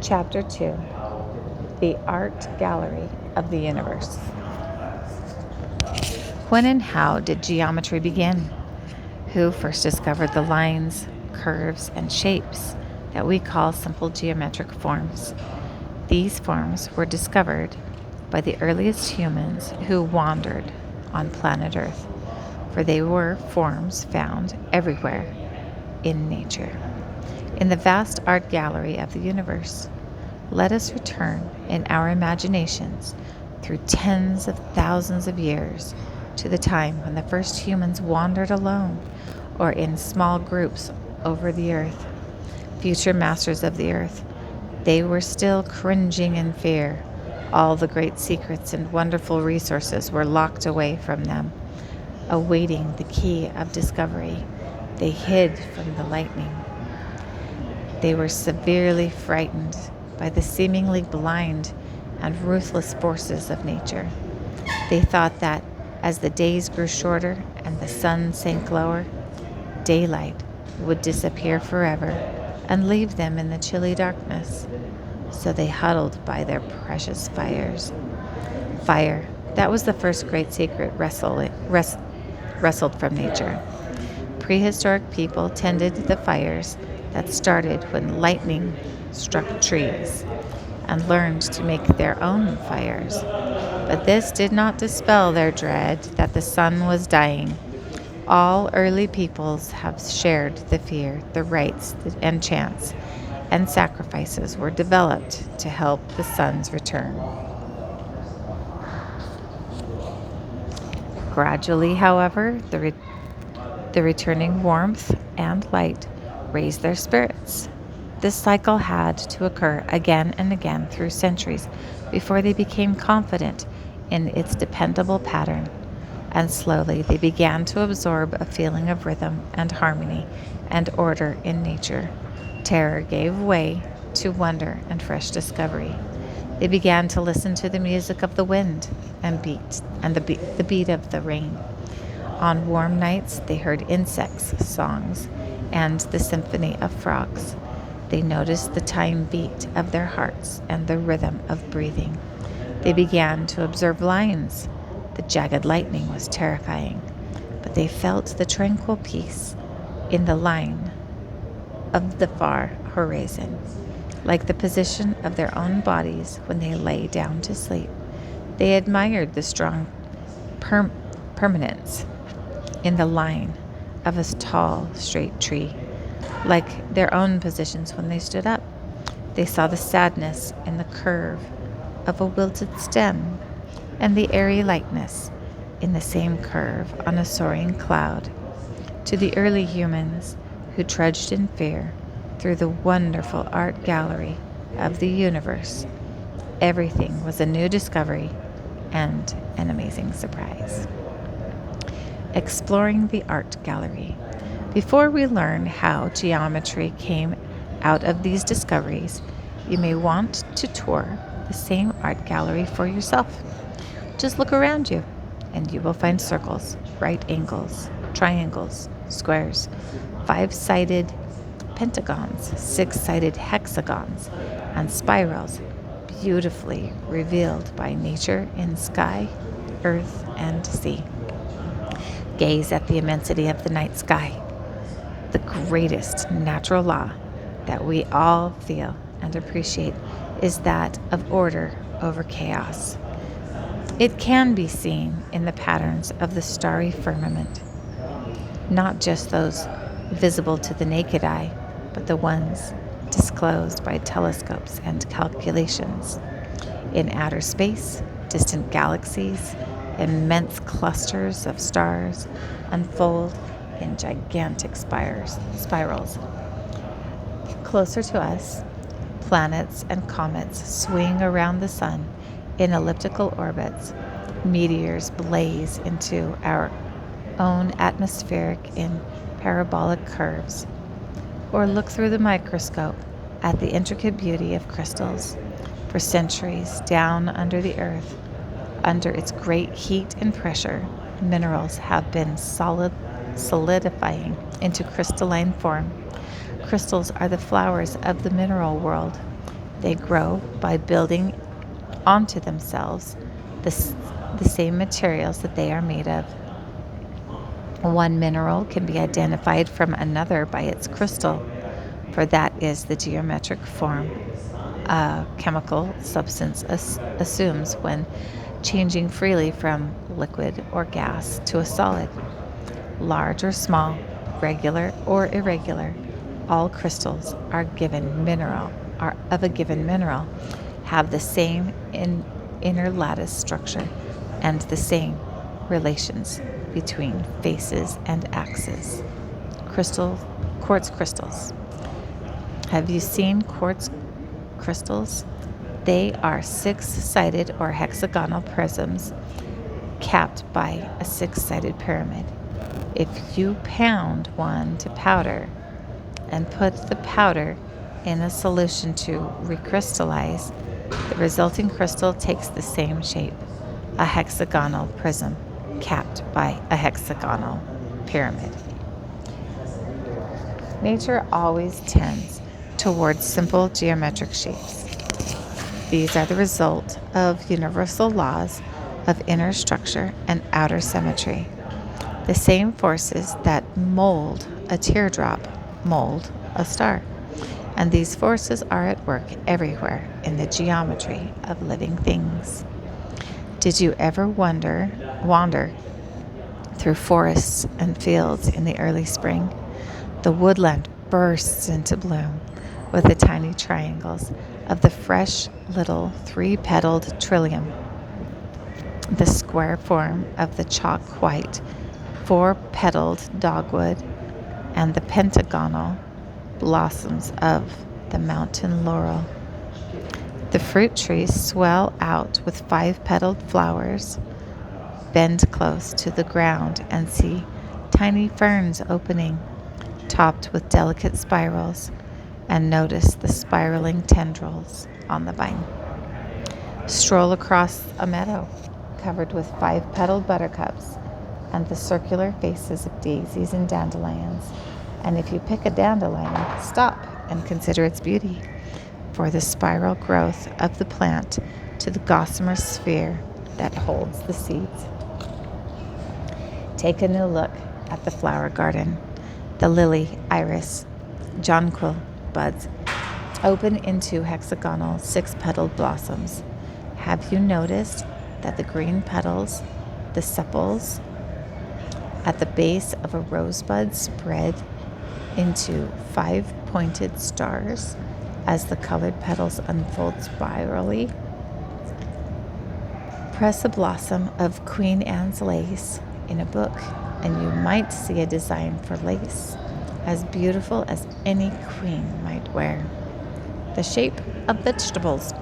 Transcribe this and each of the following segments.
Chapter 2: The Art Gallery of the Universe. When and how did geometry begin? Who first discovered the lines, curves, and shapes that we call simple geometric forms? These forms were discovered by the earliest humans who wandered on planet Earth, for they were forms found everywhere in nature. In the vast art gallery of the universe, let us return in our imaginations through tens of thousands of years to the time when the first humans wandered alone or in small groups over the earth. Future masters of the earth, they were still cringing in fear. All the great secrets and wonderful resources were locked away from them, awaiting the key of discovery. They hid from the lightning. They were severely frightened by the seemingly blind and ruthless forces of nature. They thought that as the days grew shorter and the sun sank lower, daylight would disappear forever and leave them in the chilly darkness. So they huddled by their precious fires. Fire, that was the first great secret wrestled from nature. Prehistoric people tended the fires that started when lightning struck trees and learned to make their own fires. But this did not dispel their dread that the sun was dying. All early peoples have shared the fear, the rites, and chants, and sacrifices were developed to help the sun's return. Gradually, however, the returning warmth and light raised their spirits. This cycle had to occur again and again through centuries before they became confident in its dependable pattern, and slowly they began to absorb a feeling of rhythm and harmony and order in nature. Terror gave way to wonder and fresh discovery. They began to listen to the music of the wind and the beat of the rain. On warm nights, they heard insects' songs and the symphony of frogs. They noticed the time beat of their hearts and the rhythm of breathing. They began to observe lines. The jagged lightning was terrifying, but they felt the tranquil peace in the line of the far horizon, like the position of their own bodies when they lay down to sleep. They admired the strong permanence in the line of a tall, straight tree, like their own positions when they stood up. They saw the sadness in the curve of a wilted stem and the airy lightness in the same curve on a soaring cloud. To the early humans who trudged in fear through the wonderful art gallery of the universe, everything was a new discovery and an amazing surprise. Exploring the art gallery. Before we learn how geometry came out of these discoveries, you may want to tour the same art gallery for yourself. Just look around you, and you will find circles, right angles, triangles, squares, 5-sided pentagons, 6-sided hexagons, and spirals, beautifully revealed by nature in sky, earth, and sea. Gaze at the immensity of the night sky. The greatest natural law that we all feel and appreciate is that of order over chaos. It can be seen in the patterns of the starry firmament, not just those visible to the naked eye, but the ones disclosed by telescopes and calculations. In outer space, distant galaxies, immense clusters of stars unfold in gigantic spirals. Closer to us, planets and comets swing around the sun in elliptical orbits. Meteors blaze into our own atmospheric in parabolic curves. Or look through the microscope at the intricate beauty of crystals. For centuries, down under the earth, under its great heat and pressure, minerals have been solidifying into crystalline form. Crystals are the flowers of the mineral world. They grow by building onto themselves the same materials that they are made of. One mineral can be identified from another by its crystal, for that is the geometric form a chemical substance assumes when changing freely from liquid or gas to a solid. Large or small, regular or irregular, all crystals are of a given mineral have the same inner lattice structure and the same relations between faces and axes. Quartz crystals. Have you seen quartz crystals? They are six-sided or hexagonal prisms capped by a six-sided pyramid. If you pound one to powder and put the powder in a solution to recrystallize, the resulting crystal takes the same shape, a hexagonal prism capped by a hexagonal pyramid. Nature always tends towards simple geometric shapes. These are the result of universal laws of inner structure and outer symmetry. The same forces that mold a teardrop mold a star. And these forces are at work everywhere in the geometry of living things. Did you ever wander through forests and fields in the early spring? The woodland bursts into bloom with the tiny triangles of the fresh little three-petaled trillium, the square form of the chalk white four-petaled dogwood, and the pentagonal blossoms of the mountain laurel. The fruit trees swell out with five-petaled flowers, bend close to the ground and see tiny ferns opening, topped with delicate spirals, and notice the spiraling tendrils on the vine. Stroll across a meadow covered with five-petaled buttercups and the circular faces of daisies and dandelions. And if you pick a dandelion, stop and consider its beauty, for the spiral growth of the plant to the gossamer sphere that holds the seeds. Take a new look at the flower garden. The lily, iris, jonquil buds open into hexagonal six-petaled blossoms. Have you noticed that the green petals, the sepals, at the base of a rosebud spread into five-pointed stars as the colored petals unfold spirally? Press a blossom of Queen Anne's lace in a book, and you might see a design for lace as beautiful as any queen might wear. The shape of vegetables.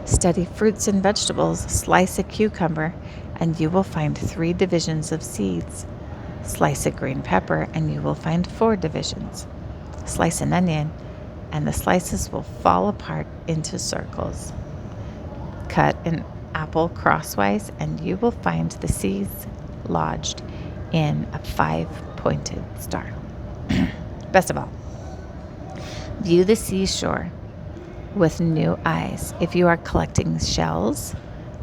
Study fruits and vegetables. Slice a cucumber, and you will find 3 divisions of seeds. Slice a green pepper, and you will find 4 divisions. Slice an onion, and the slices will fall apart into circles. Cut an apple crosswise, and you will find the seeds lodged in a 5-pointed star. Best of all, view the seashore with new eyes. If you are collecting shells,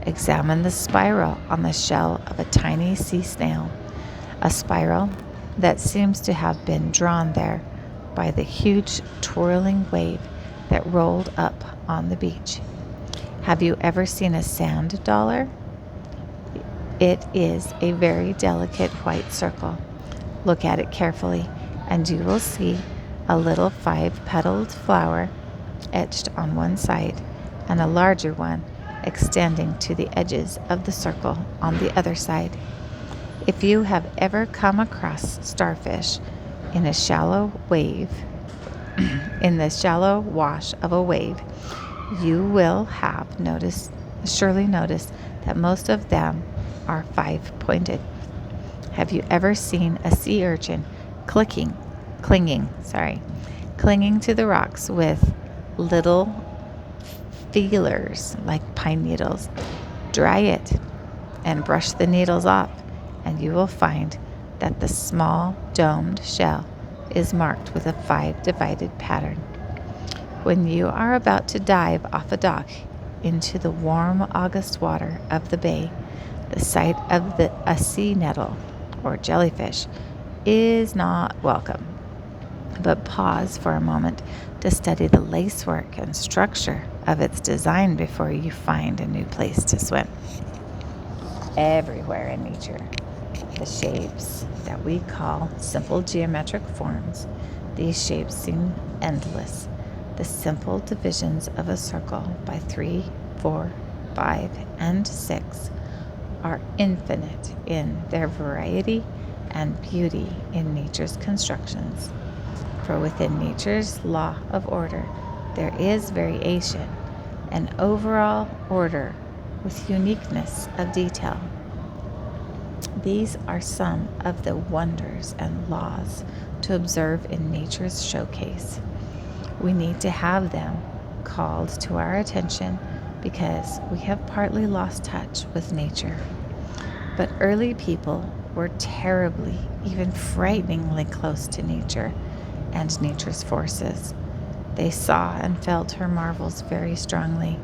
examine the spiral on the shell of a tiny sea snail, a spiral that seems to have been drawn there by the huge twirling wave that rolled up on the beach. Have you ever seen a sand dollar? It is a very delicate white circle. Look at it carefully, and you will see a little 5-petaled flower etched on one side and a larger one extending to the edges of the circle on the other side. If you have ever come across starfish in a shallow wave, in the shallow wash of a wave, you will have surely noticed that most of them are 5-pointed. Have you ever seen a sea urchin clinging to the rocks with little feelers like pine needles? Dry it and brush the needles off, and you will find that the small domed shell is marked with a 5-divided pattern. When you are about to dive off a dock into the warm August water of the bay, the sight of a sea nettle or jellyfish is not welcome. But pause for a moment to study the lacework and structure of its design before you find a new place to swim. Everywhere in nature, the shapes that we call simple geometric forms, these shapes seem endless. The simple divisions of a circle by 3, 4, 5, and 6 are infinite in their variety and beauty in nature's constructions. For within nature's law of order, there is variation, an overall order with uniqueness of detail. These are some of the wonders and laws to observe in nature's showcase. We need to have them called to our attention because we have partly lost touch with nature. But early people were terribly, even frighteningly close to nature and nature's forces. They saw and felt her marvels very strongly.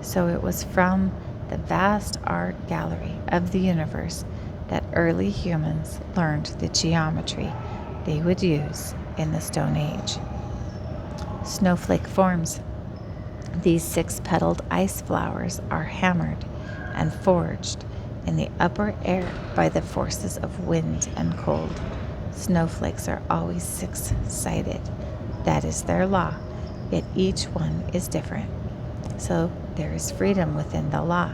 So it was from the vast art gallery of the universe that early humans learned the geometry they would use in the Stone Age. Snowflake forms. These 6-petaled ice flowers are hammered and forged in the upper air by the forces of wind and cold. Snowflakes are always 6-sided. That is their law, yet each one is different. So there is freedom within the law,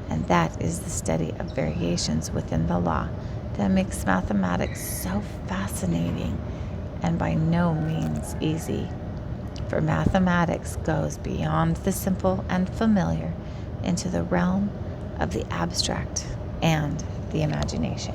and that is the study of variations within the law that makes mathematics so fascinating and by no means easy. For mathematics goes beyond the simple and familiar into the realm of the abstract and the imagination.